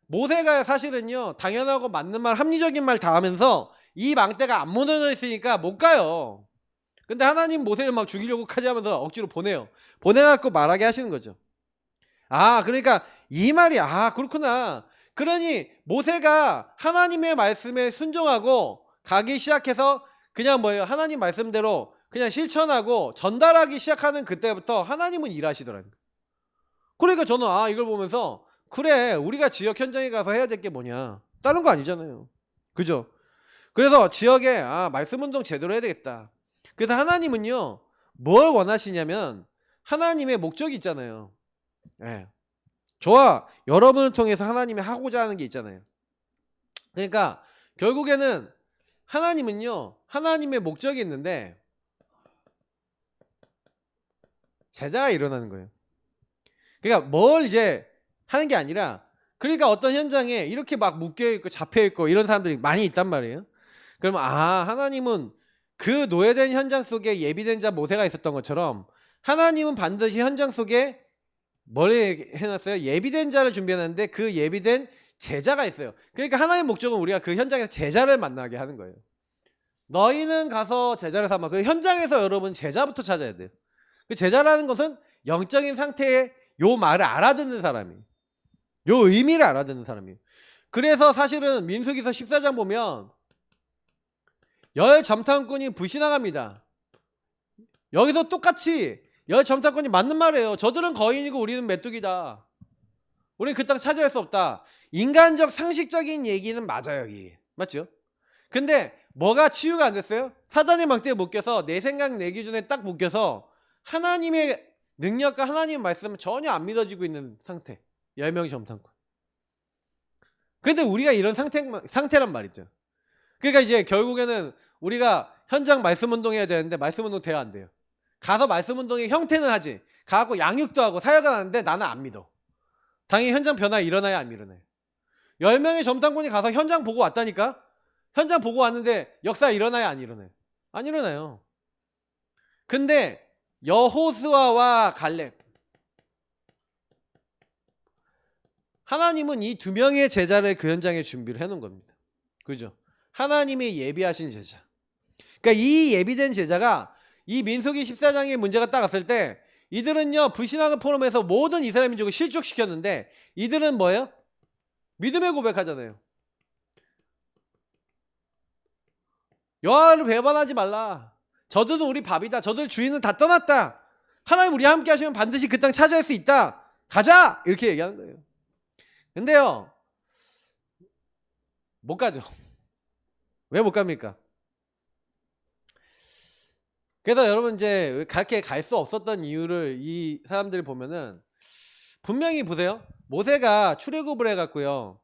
모세가 사실은요 당연하고 맞는 말 합리적인 말 다 하면서 이 망대가 안 무너져 있으니까 못 가요. 근데 하나님 모세를 막 죽이려고 까지 하면서 억지로 보내요. 보내갖고 말하게 하시는 거죠. 아 그러니까 이 말이 그렇구나. 그러니 모세가 하나님의 말씀에 순종하고 가기 시작해서 그냥 뭐예요? 하나님 말씀대로 그냥 실천하고 전달하기 시작하는 그때부터 하나님은 일하시더라고요. 그러니까 저는 이걸 보면서 그래 우리가 지역 현장에 가서 해야 될 게 뭐냐 다른 거 아니잖아요. 그죠? 그래서 지역에 말씀 운동 제대로 해야 되겠다. 그래서 하나님은요 뭘 원하시냐면 하나님의 목적이 있잖아요. 예. 저와 여러분을 통해서 하나님이 하고자 하는 게 있잖아요. 그러니까 결국에는 하나님은요 하나님의 목적이 있는데 제자가 일어나는 거예요. 그러니까 뭘 이제 하는 게 아니라, 그러니까 어떤 현장에 이렇게 막 묶여있고 잡혀있고 이런 사람들이 많이 있단 말이에요. 그러면 하나님은 그 노예된 현장 속에 예비된 자 모세가 있었던 것처럼 하나님은 반드시 현장 속에 뭘 해놨어요? 예비된 자를 준비해놨는데 그 예비된 제자가 있어요. 그러니까 하나님의 목적은 우리가 그 현장에서 제자를 만나게 하는 거예요. 너희는 가서 제자를 삼아. 그 현장에서 여러분 제자부터 찾아야 돼요. 그 제자라는 것은 영적인 상태에 요 말을 알아듣는 사람이, 요 의미를 알아듣는 사람이에요. 그래서 사실은 민수기서 14장 보면 열 점탕꾼이 불신앙합니다. 여기서 똑같이 열 점탕꾼이 맞는 말이에요. 저들은 거인이고 우리는 메뚜기다. 우리는 그 땅 차지할 수 없다. 인간적 상식적인 얘기는 맞아요, 여기. 맞죠? 근데 뭐가 치유가 안 됐어요? 사단의 망대에 묶여서 내 생각 내 기준에 딱 묶여서 하나님의 능력과 하나님의 말씀은 전혀 안 믿어지고 있는 상태. 10명이 점탕꾼. 근데 우리가 이런 상태란 말이죠. 그러니까 이제 결국에는 우리가 현장 말씀 운동해야 되는데 말씀 운동 돼야 안 돼요. 가서 말씀 운동의 형태는 하지. 가고 양육도 하고 사역을 하는데 나는 안 믿어. 당연히 현장 변화 일어나야 안 일어나요. 10명의 점탕꾼이 가서 현장 보고 왔다니까? 현장 보고 왔는데 역사 일어나야 안 일어나요? 안 일어나요. 근데 여호수아와 갈렙, 하나님은 이 2명의 제자를 그 현장에 준비를 해놓은 겁니다. 그죠? 하나님이 예비하신 제자. 그러니까 이 예비된 제자가 이 민수기 14장의 문제가 딱 왔을 때 이들은요 불신앙을 포럼해서 모든 이스라엘 민족을 실족시켰는데 이들은 뭐예요? 믿음의 고백하잖아요. 여호와를 배반하지 말라. 저들도 우리 밥이다. 저들 주인은 다 떠났다. 하나님 우리 함께 하시면 반드시 그 땅 차지할 수 있다. 가자! 이렇게 얘기하는 거예요. 근데요 못 가죠. 왜 못 갑니까? 그래서 여러분 이제 그렇게 갈 수 없었던 이유를 이 사람들이 보면은 분명히 보세요. 모세가 출애굽을 해갖고요.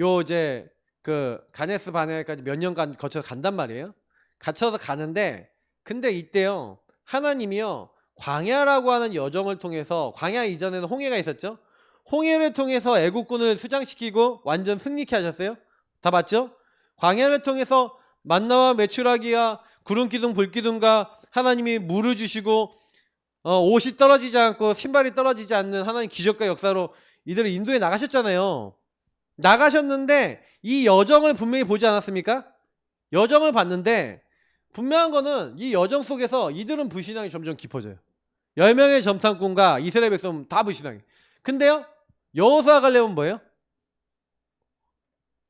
요 이제 그 가네스 바네까지 몇 년간 거쳐서 간단 말이에요. 갇혀서 가는데 근데 이때요 하나님이요 광야라고 하는 여정을 통해서, 광야 이전에는 홍해가 있었죠. 홍해를 통해서 애국군을 수장시키고 완전 승리케 하셨어요. 다 봤죠? 광야를 통해서 만나와 메추라기와 구름기둥 불기둥과 하나님이 물을 주시고 옷이 떨어지지 않고 신발이 떨어지지 않는 하나님 기적과 역사로 이들을 인도에 나가셨잖아요. 나가셨는데 이 여정을 분명히 보지 않았습니까? 여정을 봤는데 분명한 거는 이 여정 속에서 이들은 불신앙이 점점 깊어져요. 10명의 점탕꾼과 이스라엘 백성은 다 불신앙이. 근데요 여호수아 갈렙은 뭐예요?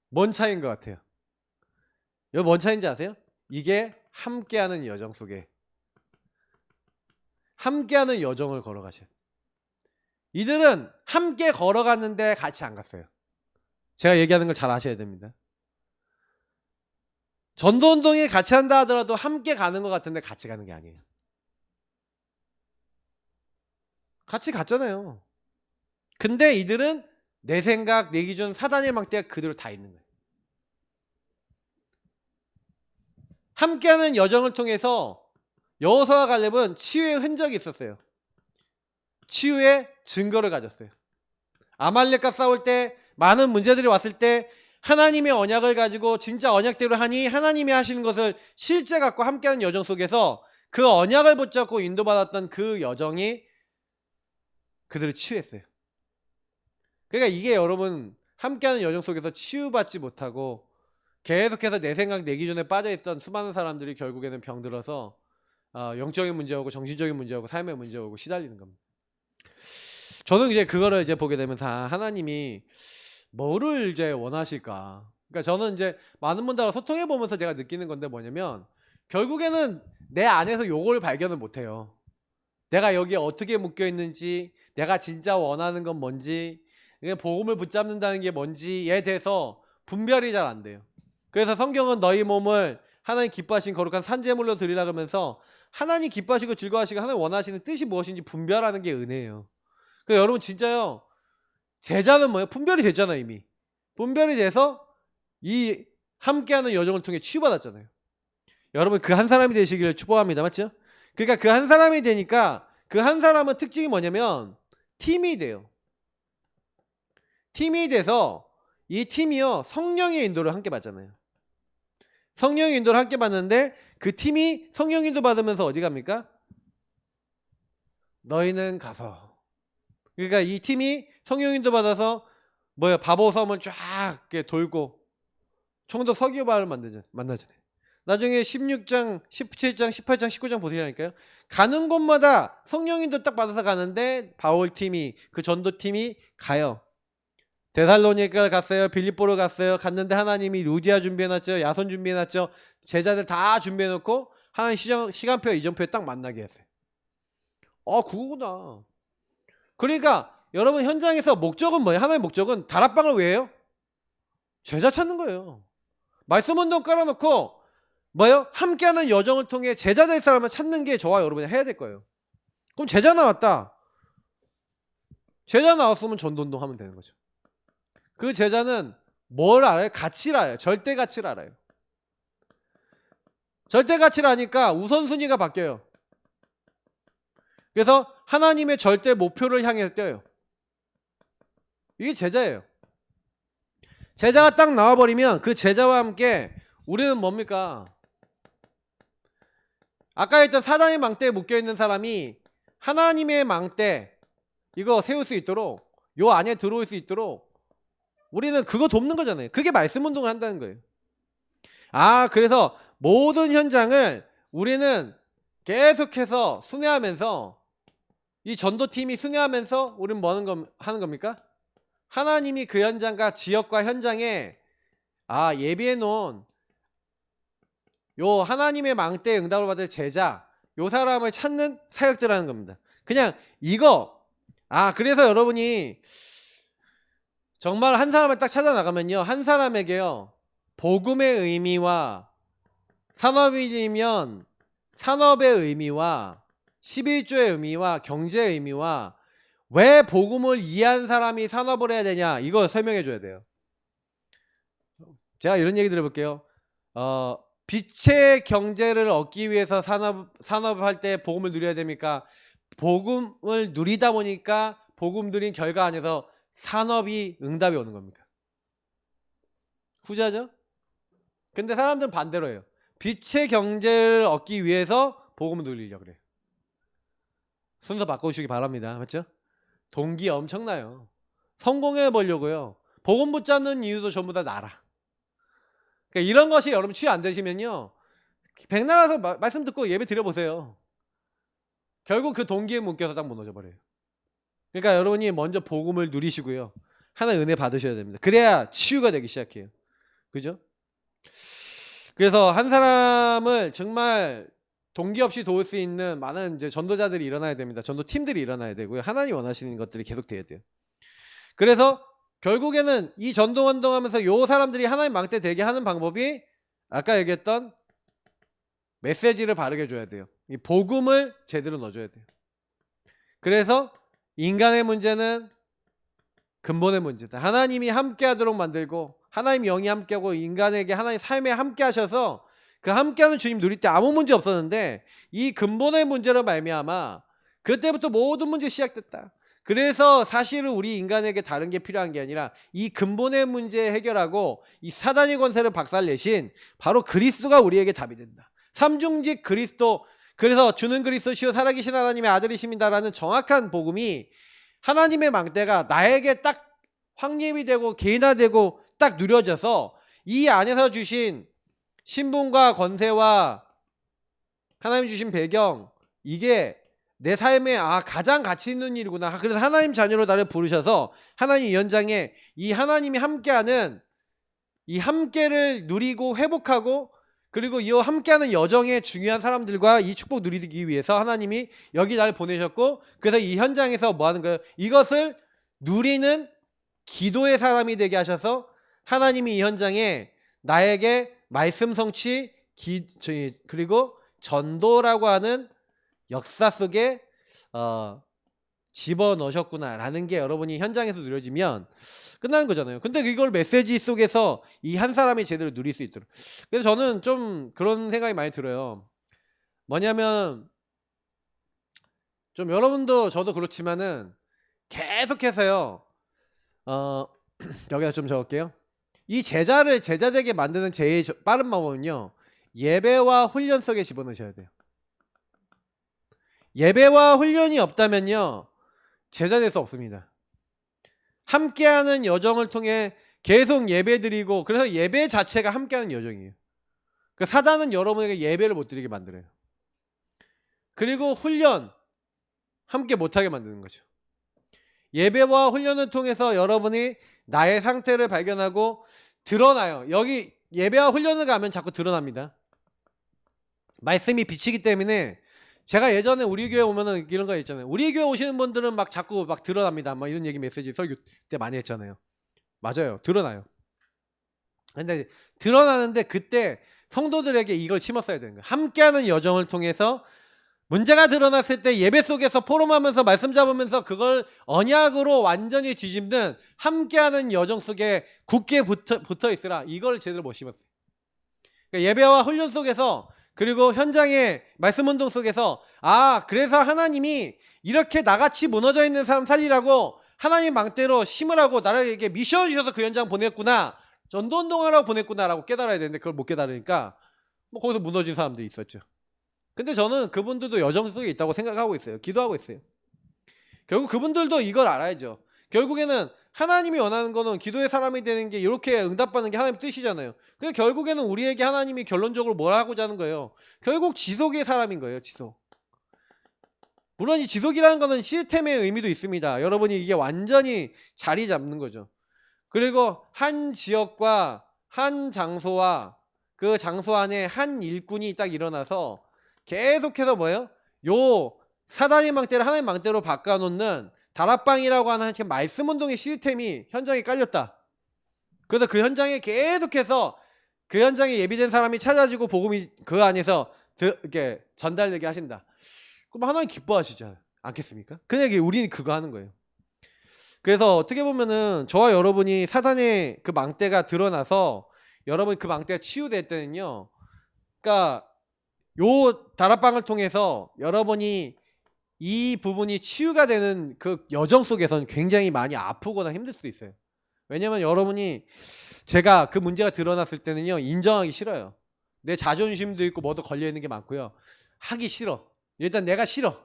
뭔 차이인 것 같아요? 여기 뭔 차이인지 아세요? 이게 함께하는 여정 속에 함께하는 여정을 걸어가셔요. 이들은 함께 걸어갔는데 같이 안 갔어요. 제가 얘기하는 걸 잘 아셔야 됩니다. 전도운동에 같이 한다 하더라도 함께 가는 것 같은데 같이 가는 게 아니에요. 같이 갔잖아요. 근데 이들은 내 생각, 내 기준, 사단의 망대가 그대로 다 있는 거예요. 함께하는 여정을 통해서 여호수아와 갈렙은 치유의 흔적이 있었어요. 치유의 증거를 가졌어요. 아말렉과 싸울 때 많은 문제들이 왔을 때 하나님의 언약을 가지고 진짜 언약대로 하니 하나님이 하시는 것을 실제 갖고 함께하는 여정 속에서 그 언약을 붙잡고 인도받았던 그 여정이 그들을 치유했어요. 그러니까 이게 여러분 함께하는 여정 속에서 치유받지 못하고 계속해서 내 생각 내 기준에 빠져있던 수많은 사람들이 결국에는 병들어서 영적인 문제 오고 정신적인 문제 오고 삶의 문제 오고 시달리는 겁니다. 저는 이제 그거를 이제 보게 되면서 하나님이 뭐를 이제 원하실까? 그러니까 저는 이제 많은 분들하고 소통해 보면서 제가 느끼는 건데 뭐냐면 결국에는 내 안에서 요걸 발견을 못 해요. 내가 여기에 어떻게 묶여 있는지, 내가 진짜 원하는 건 뭔지, 복음을 붙잡는다는 게 뭔지에 대해서 분별이 잘 안 돼요. 그래서 성경은 너희 몸을 하나님 기뻐하신 거룩한 산제물로 드리라 그러면서 하나님 기뻐하시고 즐거워하시고 하나님 원하시는 뜻이 무엇인지 분별하는 게 은혜예요. 그러니까 여러분 진짜요. 제자는 뭐예요? 분별이 됐잖아요 이미. 분별이 돼서 이 함께하는 여정을 통해 치유받았잖아요. 여러분 그 한 사람이 되시기를 축복합니다. 맞죠? 그러니까 그 한 사람이 되니까 그 한 사람은 특징이 뭐냐면 팀이 돼요. 팀이 돼서 이 팀이요 성령의 인도를 함께 받잖아요. 성령의 인도를 함께 받는데 그 팀이 성령 인도 받으면서 어디 갑니까? 너희는 가서. 그러니까 이 팀이 성령 인도 받아서 바보섬을 쫙 이렇게 돌고 총독 서기오바를 만나잖아요. 나중에 16장, 17장, 18장, 19장 보시라니까요. 가는 곳마다 성령 인도 딱 받아서 가는데 바울 팀이 그 전도 팀이 가요. 데살로니가 갔어요. 빌립보로 갔어요. 갔는데 하나님이 루디아 준비해놨죠. 야손 준비해놨죠. 제자들 다 준비해놓고 하나님 시간표 이전표에 딱 만나게 했어요. 그거구나. 그러니까 여러분 현장에서 목적은 뭐예요? 하나님의 목적은 다락방을 왜 해요? 제자 찾는 거예요. 말씀 운동 깔아놓고 함께하는 여정을 통해 제자 될 사람을 찾는 게 저와 여러분이 해야 될 거예요. 그럼 제자 나왔다. 제자 나왔으면 전도운동 하면 되는 거죠. 그 제자는 뭘 알아요? 가치를 알아요. 절대 가치를 알아요. 절대 가치를 아니까 우선순위가 바뀌어요. 그래서 하나님의 절대 목표를 향해 뛰어요. 이게 제자예요. 제자가 딱 나와버리면 그 제자와 함께 우리는 뭡니까? 아까 했던 사단의 망대에 묶여있는 사람이 하나님의 망대 이거 세울 수 있도록 요 안에 들어올 수 있도록 우리는 그거 돕는 거잖아요. 그게 말씀 운동을 한다는 거예요. 그래서 모든 현장을 우리는 계속해서 순회하면서 이 전도팀이 순회하면서 우리는 하는 겁니까? 하나님이 그 현장과 지역과 현장에 예비해 놓은 요 하나님의 망대에 응답을 받을 제자 요 사람을 찾는 사역들하는 겁니다. 그냥 이거 그래서 여러분이 정말 한 사람을 딱 찾아 나가면요 한 사람에게요 복음의 의미와 산업이면 산업의 의미와 11조의 의미와 경제의 의미와 왜 복음을 이해한 사람이 산업을 해야 되냐 이거 설명해 줘야 돼요. 제가 이런 얘기 들어볼게요. 빛의 경제를 얻기 위해서 산업을 할 때 복음을 누려야 됩니까? 복음을 누리다 보니까 복음 누린 결과 안에서 산업이 응답이 오는 겁니까? 후자죠? 근데 사람들은 반대로 해요. 빛의 경제를 얻기 위해서 복음을 누리려고 그래요. 순서 바꿔주시기 바랍니다. 맞죠? 동기 엄청나요. 성공해 보려고요. 복음 붙잡는 이유도 전부 다 나라. 그러니까 이런 것이 여러분 취해 안 되시면요. 백날 와서 말씀 듣고 예배 드려보세요. 결국 그 동기에 묶여서 딱 무너져 버려요. 그러니까 여러분이 먼저 복음을 누리시고요. 하나의 은혜 받으셔야 됩니다. 그래야 치유가 되기 시작해요. 그죠? 그래서 한 사람을 정말 동기 없이 도울 수 있는 많은 이제 전도자들이 일어나야 됩니다. 전도팀들이 일어나야 되고요. 하나님 원하시는 것들이 계속 돼야 돼요. 그래서 결국에는 이 전도 운동하면서 요 사람들이 하나님 망대 되게 하는 방법이 아까 얘기했던 메시지를 바르게 줘야 돼요. 이 복음을 제대로 넣어줘야 돼요. 그래서 인간의 문제는 근본의 문제다. 하나님이 함께하도록 만들고 하나님 영이 함께하고 인간에게 하나님 삶에 함께하셔서 그 함께하는 주님 누릴 때 아무 문제 없었는데 이 근본의 문제로 말미암아 그때부터 모든 문제 시작됐다. 그래서 사실은 우리 인간에게 다른 게 필요한 게 아니라 이 근본의 문제 해결하고 이 사단의 권세를 박살내신 바로 그리스도가 우리에게 답이 된다. 삼중직 그리스도, 그래서 주는 그리스도시요 살아계신 하나님의 아들이십니다라는 정확한 복음이 하나님의 망대가 나에게 딱 확립이 되고 개인화되고 딱 누려져서 이 안에서 주신 신분과 권세와 하나님 주신 배경 이게 내 삶에 가장 가치 있는 일이구나. 그래서 하나님 자녀로 나를 부르셔서 하나님 이 현장에 이 하나님이 함께하는 이 함께를 누리고 회복하고 그리고 이 함께하는 여정에 중요한 사람들과 이 축복 누리기 위해서 하나님이 여기 나를 보내셨고 그래서 이 현장에서 뭐 하는 거예요? 이것을 누리는 기도의 사람이 되게 하셔서 하나님이 이 현장에 나에게 말씀 성취 그리고 전도라고 하는 역사 속에 집어넣으셨구나라는 게 여러분이 현장에서 누려지면 끝나는 거잖아요. 근데 이걸 메시지 속에서 이 한 사람이 제대로 누릴 수 있도록. 그래서 저는 좀 그런 생각이 많이 들어요. 뭐냐면 좀 여러분도 저도 그렇지만은 계속해서요. 여기다 좀 적을게요. 이 제자를 제자되게 만드는 제일 빠른 방법은요. 예배와 훈련 속에 집어넣으셔야 돼요. 예배와 훈련이 없다면요. 제자 될 수 없습니다. 함께하는 여정을 통해 계속 예배드리고, 그래서 예배 자체가 함께하는 여정이에요. 그 사단은 여러분에게 예배를 못 드리게 만들어요. 그리고 훈련 함께 못하게 만드는 거죠. 예배와 훈련을 통해서 여러분이 나의 상태를 발견하고 드러나요. 여기 예배와 훈련을 가면 자꾸 드러납니다. 말씀이 비치기 때문에, 제가 예전에 우리 교회 오면은 이런 거 있잖아요. 우리 교회 오시는 분들은 막 자꾸 막 드러납니다. 막 이런 얘기 메시지 설교 때 많이 했잖아요. 맞아요. 드러나요. 근데 드러나는데 그때 성도들에게 이걸 심었어야 되는 거예요. 함께하는 여정을 통해서 문제가 드러났을 때 예배 속에서 포럼하면서 말씀 잡으면서 그걸 언약으로 완전히 뒤집는 함께하는 여정 속에 굳게 붙어 있으라. 이걸 제대로 못 심었어요. 그러니까 예배와 훈련 속에서, 그리고 현장의 말씀 운동 속에서, 그래서 하나님이 이렇게 나같이 무너져 있는 사람 살리라고 하나님 망대로 심으라고 나에게 미션 주셔서 그 현장 보냈구나, 전도 운동하라고 보냈구나라고 깨달아야 되는데 그걸 못 깨달으니까 거기서 무너진 사람들이 있었죠. 근데 저는 그분들도 여정 속에 있다고 생각하고 있어요. 기도하고 있어요. 결국 그분들도 이걸 알아야죠. 결국에는 하나님이 원하는 거는 기도의 사람이 되는 게, 이렇게 응답받는 게 하나님 뜻이잖아요. 그래서 결국에는 우리에게 하나님이 결론적으로 뭘 하고자 하는 거예요. 결국 지속의 사람인 거예요. 지속. 물론 이 지속이라는 거는 시스템의 의미도 있습니다. 여러분이 이게 완전히 자리 잡는 거죠. 그리고 한 지역과 한 장소와 그 장소 안에 한 일꾼이 딱 일어나서 계속해서 뭐예요? 요 사단의 망대를 하나의 망대로 바꿔놓는 다락방이라고 하는 말씀 운동의 시스템이 현장에 깔렸다. 그래서 그 현장에 계속해서 그 현장에 예비된 사람이 찾아지고 복음이 그 안에서 이렇게 전달되게 하신다. 그럼 하나님 기뻐하시지 않겠습니까? 그냥 우리는 그거 하는 거예요. 그래서 어떻게 보면은 저와 여러분이 사단의 그 망대가 드러나서 여러분 그 망대가 치유될 때는요, 그러니까 요 다락방을 통해서 여러분이 이 부분이 치유가 되는 그 여정 속에서는 굉장히 많이 아프거나 힘들 수도 있어요. 왜냐면 여러분이, 제가 그 문제가 드러났을 때는요, 인정하기 싫어요. 내 자존심도 있고 뭐도 걸려있는 게 많고요. 하기 싫어. 일단 내가 싫어.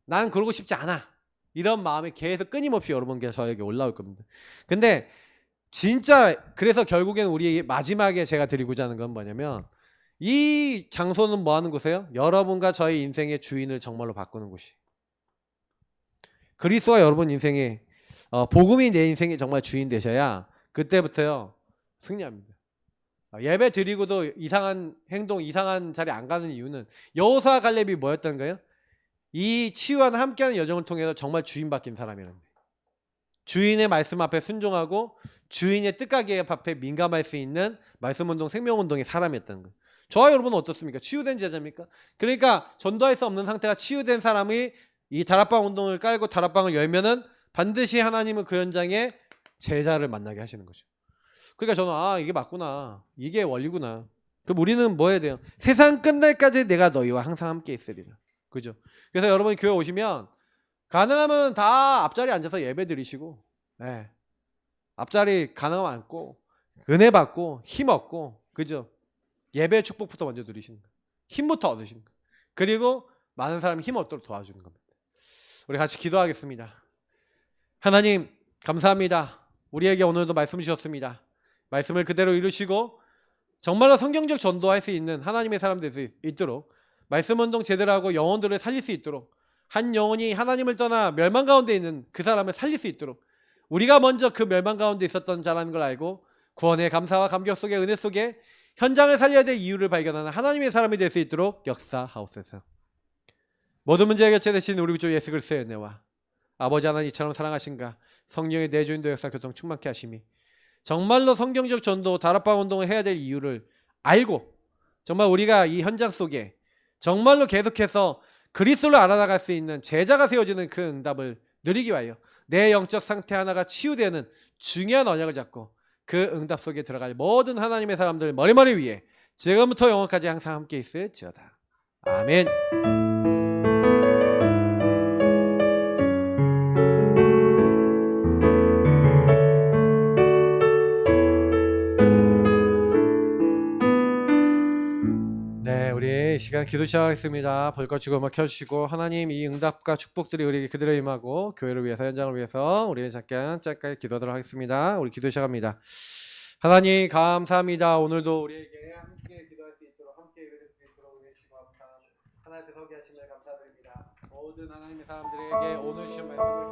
나는 그러고 싶지 않아. 이런 마음이 계속 끊임없이 여러분께 저에게 올라올 겁니다. 근데 진짜 그래서 결국에는 우리 마지막에 제가 드리고자 하는 건 뭐냐면, 이 장소는 뭐 하는 곳이에요? 여러분과 저의 인생의 주인을 정말로 바꾸는 곳이. 그리스도가 여러분 인생의 복음이 내 인생의 정말 주인 되셔야 그때부터요 승리합니다. 예배 드리고도 이상한 행동, 이상한 자리 안 가는 이유는 여호수아 갈렙이 뭐였던 거예요? 이 치유와는 함께하는 여정을 통해서 정말 주인 바뀐 사람이라는 거예요. 주인의 말씀 앞에 순종하고 주인의 뜻가기 앞에 민감할 수 있는 말씀운동, 생명운동의 사람이었다는 거예요. 저와 여러분은 어떻습니까? 치유된 제자입니까? 그러니까 전도할 수 없는 상태가 치유된 사람이 이 다락방 운동을 깔고 다락방을 열면은 반드시 하나님은 그 현장에 제자를 만나게 하시는 거죠. 그러니까 저는 이게 맞구나, 이게 원리구나. 그럼 우리는 뭐 해야 돼요? 세상 끝날까지 내가 너희와 항상 함께 있으리라. 그죠? 그래서 여러분이 교회 오시면 가능하면 다 앞자리에 앉아서 예배 드리시고, 앞자리 가능하면 앉고 은혜 받고 힘 얻고, 그죠? 예배 축복부터 먼저 누리시는 거예요. 힘부터 얻으시는 거예요. 그리고 많은 사람이 힘 얻도록 도와주는 겁니다. 우리 같이 기도하겠습니다. 하나님 감사합니다. 우리에게 오늘도 말씀 주셨습니다. 말씀을 그대로 이루시고 정말로 성경적 전도할 수 있는 하나님의 사람 될 수 있도록, 말씀 운동 제대로 하고 영혼들을 살릴 수 있도록, 한 영혼이 하나님을 떠나 멸망 가운데 있는 그 사람을 살릴 수 있도록, 우리가 먼저 그 멸망 가운데 있었던 자라는 걸 알고 구원의 감사와 감격 속에, 은혜 속에 현장을 살려야 될 이유를 발견하는 하나님의 사람이 될 수 있도록 역사하옵소서. 모든 문제 해결자 되신 우리 주 예수 그리스도의 은혜와 아버지 하나님 이처럼 사랑하신가 성령의 내주인도 역사 교통 충만케 하심이, 정말로 성경적 전도 다락방 운동을 해야 될 이유를 알고 정말 우리가 이 현장 속에 정말로 계속해서 그리스도를 알아나갈 수 있는 제자가 세워지는 그 응답을 누리기 위하여 내 영적 상태 하나가 치유되는 중요한 언약을 잡고 그 응답 속에 들어갈 모든 하나님의 사람들 머리머리 위에 지금부터 영원까지 항상 함께 있을지어다. 아멘. 시간 기도 시작하겠습니다. 불 꺼지고 음악 켜주시고 하나님 이 응답과 축복들이 우리에게 그대로 임하고 교회를 위해서 현장을 위해서 우리의 잠깐 짧게 기도하도록 하겠습니다. 우리 기도 시작합니다. 하나님 감사합니다. 오늘도 우리에게 함께 기도할 수 있도록 함께 예배드릴 수 있도록 은혜주시고 하나님 앞에 서게 하심을 감사드립니다. 모든 하나님의 사람들에게 오늘 주신 말씀을